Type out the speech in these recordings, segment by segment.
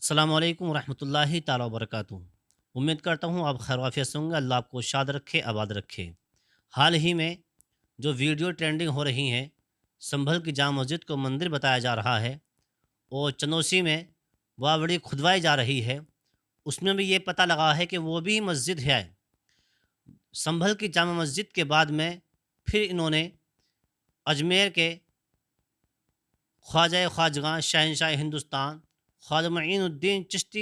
अस्सलामुअलैकुम रहमतुल्लाहि ताला वबरकातुहू। उम्मीद करता हूँ आप खैर आफियत से होंगे। अल्लाह आपको शाद रखे, आबाद रखे। हाल ही में जो वीडियो ट्रेंडिंग हो रही हैं, संभल की जामा मस्जिद को मंदिर बताया जा रहा है और चनौसी में वह बड़ी खुदवाई जा रही है। उसमें भी ये पता लगा है कि वो भी मस्जिद है। संभल की जामा मस्जिद के बाद में फिर इन्होंने अजमेर के ख्वाजा ख्वाजगां शहनशाह हिंदुस्तान ख्वाजा मुईनुद्दीन चिश्ती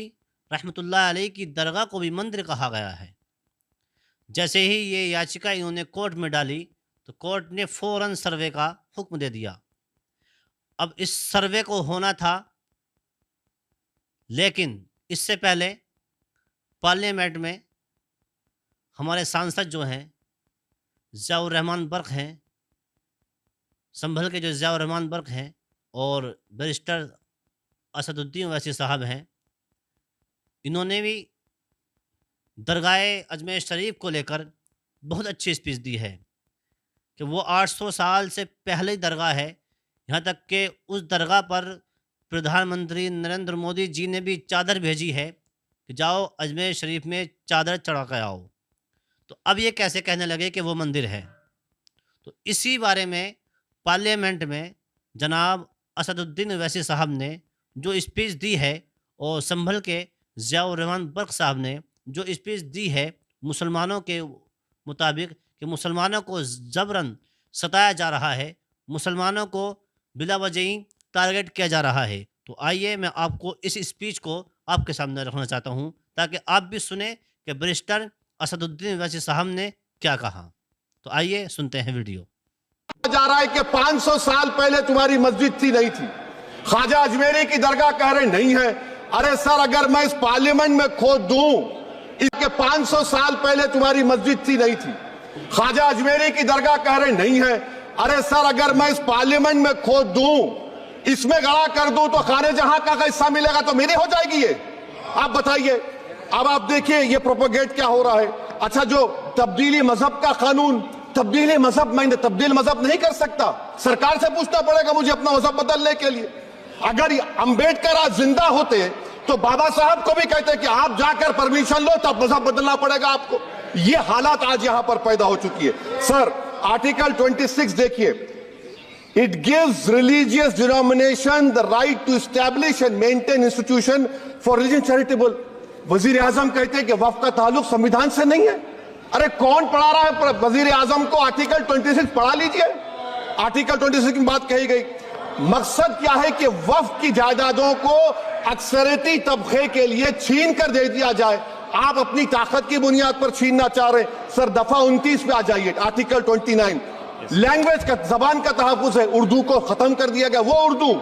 रहमतुल्लाह अलैह की दरगाह को भी मंदिर कहा गया है। जैसे ही ये याचिका इन्होंने कोर्ट में डाली तो कोर्ट ने फ़ौरन सर्वे का हुक्म दे दिया। अब इस सर्वे को होना था, लेकिन इससे पहले पार्लियामेंट में हमारे सांसद जो हैं ज़ियाउर रहमान बर्क हैं, संभल के जो ज़ियाउर रहमान बर्क हैं और बैरिस्टर असदुद्दीन ओवैसी साहब हैं, इन्होंने भी दरगाह अजमेर शरीफ को लेकर बहुत अच्छी स्पीच दी है कि वो 800 साल से पहले दरगाह है। यहाँ तक कि उस दरगाह पर प्रधानमंत्री नरेंद्र मोदी जी ने भी चादर भेजी है कि जाओ अजमेर शरीफ में चादर चढ़ा कर आओ। तो अब ये कैसे कहने लगे कि वो मंदिर है? तो इसी बारे में पार्लियामेंट में जनाब असदुद्दीन ओवैसी साहब ने जो स्पीच दी है और संभल के ज़ियाउर रहमान बर्क साहब ने जो स्पीच दी है, मुसलमानों के मुताबिक कि मुसलमानों को ज़बरन सताया जा रहा है, मुसलमानों को बिला वजह ही टारगेट किया जा रहा है। तो आइए मैं आपको इस स्पीच को आपके सामने रखना चाहता हूं ताकि आप भी सुने कि बैरिस्टर असदुद्दीन ओवैसी साहब ने क्या कहा। तो आइए सुनते हैं वीडियो। जा रहा है कि 500 साल पहले तुम्हारी मस्जिद थी, नहीं थी। ख्वाजा अजमेरी की दरगाह कह रहे नहीं है। अरे सर, अगर मैं इस पार्लियामेंट में खोद दूं इसके 500 साल पहले तुम्हारी मस्जिद थी, नहीं थी। ख्वाजा अजमेरी की दरगाह कह रहे नहीं है। अरे सर, अगर मैं इस पार्लियामेंट में खोद दूं, इसमें गड़ा कर दूं तो खाने जहां का हिस्सा मिलेगा तो मेरी हो जाएगी ये। आप बताइए। अब आप देखिए ये प्रोपोगेट क्या हो रहा है। अच्छा, जो तब्दीली मजहब का कानून, तब्दीली मजहब, मैं तब्दील मजहब नहीं कर सकता। सरकार से पूछना पड़ेगा मुझे अपना मजहब बदलने के लिए। अगर अंबेडकर आज जिंदा होते तो बाबा साहब को भी कहते कि आप जाकर परमिशन लो, तब मजहब बदलना पड़ेगा आपको। ये हालात आज यहां पर पैदा हो चुकी है। सर, आर्टिकल 26 देखिए, it gives religious denomination the right to establish and maintain institution for religion charitable. वजीर आजम कहते हैं कि वक्फ का ताल्लुक संविधान से नहीं है। अरे कौन पढ़ा रहा है वजीर आजम को? आर्टिकल 26 पढ़ा लीजिए। आर्टिकल 26 की बात कही गई। मकसद क्या है कि वक्फ की जायदादों को अक्सरियती तबके के लिए छीन कर दे दिया जाए। आप अपनी ताकत की बुनियाद पर छीनना चाह रहे हैं। सर, दफा 29 पे आ जाइए, आर्टिकल 29। लैंग्वेज का, जबान का तहफ़्फ़ुज़ है। उर्दू को खत्म कर दिया गया। वो उर्दू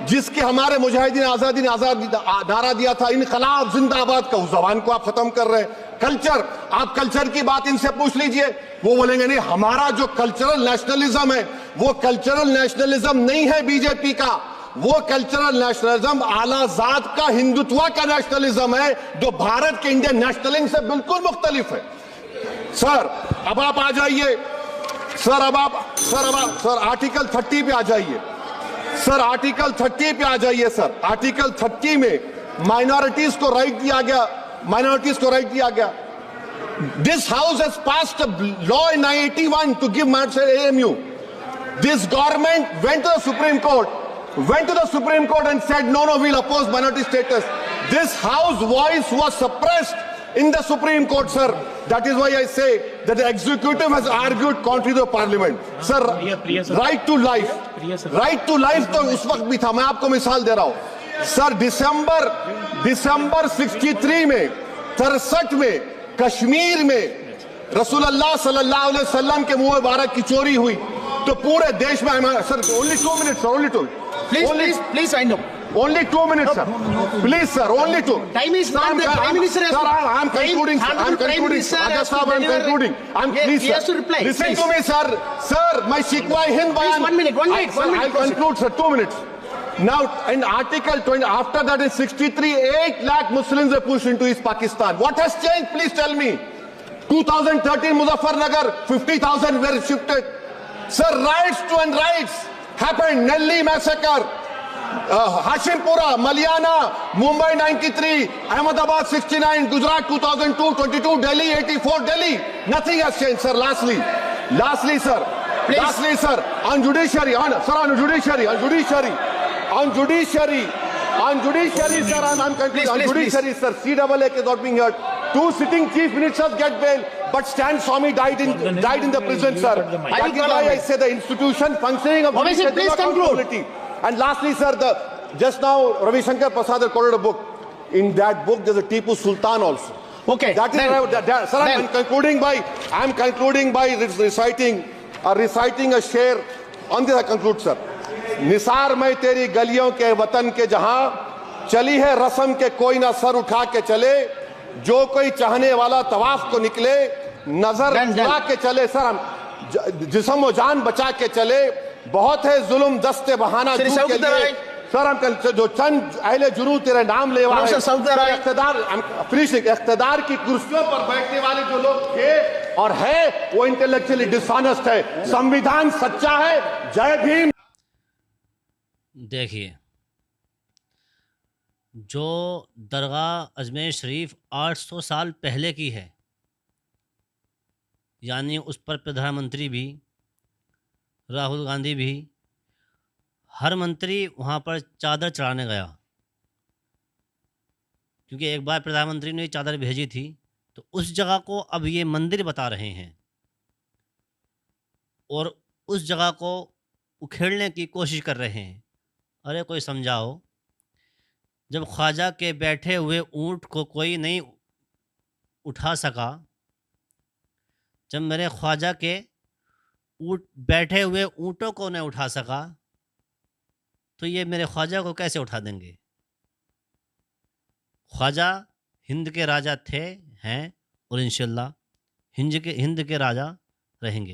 जिसके हमारे मुजाहिदीन आजादी ने नारा दिया था, इनकलाब जिंदाबाद का, उस जबान को आप खत्म कर रहे हैं। कल्चर, आप कल्चर की बात इनसे पूछ लीजिए, वो बोलेंगे नहीं, हमारा जो कल्चरल नेशनलिज्म है वो कल्चरल नेशनलिज्म नहीं है बीजेपी का। वो कल्चरल नेशनलिज्म आला जात का, हिंदुत्व का नेशनलिज्म है जो भारत के इंडियन नेशनलिज्म से बिल्कुल मुख्तलिफ है। सर, अब आप आ जाइए। सर आर्टिकल 30 पे आ जाइए। सर, आर्टिकल 30 पे आ जाइए। सर, आर्टिकल 30 में माइनॉरिटीज को राइट दिया गया। माइनॉरिटीज को राइट दिया गया। This house has passed a law in 1981 to give minority AMU. This government went to the Supreme Court and said no, we'll oppose minority status. This house voice was suppressed in the Supreme Court, sir. That is why I say that the executive has argued contrary to the parliament. Sir, right to life, right to life तो उस वक्त भी था। मैं आपको मिसाल दे रहा हूं। सर, दिसंबर 63 में, 63 में कश्मीर में रसूलुल्लाह सल्लल्लाहु अलैहि वसल्लम के मुंह मुबारक की चोरी हुई तो पूरे देश में, sir only 2 minutes, sir, only 2. Please, I know. Only 2 minutes, sir. Please, sir, only 2. Time is not the Prime Minister. Sir, I'm concluding, sir. I'm concluding. Agha Sahab, I'm concluding. Please, he has to reply. Listen to me, sir. Sir, my Shikwa Hind Bayan. Please, 1 minute. Sir, I'll conclude, sir. 2 minutes. Now, in Article 20, after that in 63, 8 lakh Muslims were pushed into East Pakistan. What has changed? Please tell me. 2013 Muzaffarnagar, 50,000 were shifted. Sir, riots happened. Nelli massacre. Hashimpura, Maliana, Mumbai 93, Ahmedabad 69, Gujarat 2002, 22, Delhi 84, Delhi. Nothing has changed, sir. Lastly, sir. Please. Lastly, sir, on judiciary, on judiciary, sir, I'm concluding. Please, On please, judiciary, sir, CAA is not being heard. 2 sitting chief ministers get bail, but Stan Swamy died in the prison, sir. That is why I say the institution functioning of Obviously, judiciary please conclude. accountability. And lastly, sir, just now Ravi Shankar Prasad has quoted a book. In that book, there's a Tipu Sultan also. Okay. That is, then- sir, I'm concluding by reciting a share. On this I conclude, sir. Nisar मैं तेरी गलियों के वतन के जहां चली है रस्म के कोई ना सर उठा के चले जो कोई चाहने वाला तवाफ को निकले नजर उड़ा के चले सर हम जिस्म व जान बचा के चले बहुत है जुल्म दस्ते बहाना श्री जू के सऊदी लिए राय। सर हम जो चंद अहले जुनू तेरे नाम लेवा प्रोफेसर सऊदी राय। इख्तिदार की कुर्सियों पर बैठने वाले जो लोग थे और है वो इंटेलेक्चुअली डिसऑनेस्ट है संविधान सच्चा है जय भीम। देखिए, जो दरगाह अजमेर शरीफ 800 साल पहले की है, यानी उस पर प्रधानमंत्री भी, राहुल गांधी भी, हर मंत्री वहाँ पर चादर चढ़ाने गया, क्योंकि एक बार प्रधानमंत्री ने चादर भेजी थी। तो उस जगह को अब ये मंदिर बता रहे हैं और उस जगह को उखेड़ने की कोशिश कर रहे हैं। अरे कोई समझाओ, जब ख्वाजा के बैठे हुए ऊँट को कोई नहीं उठा सका, जब मेरे ख्वाजा के बैठे हुए ऊँटों को नहीं उठा सका, तो ये मेरे ख्वाजा को कैसे उठा देंगे? ख्वाजा हिंद के राजा थे, हैं और इंशाल्लाह हिंद के राजा रहेंगे।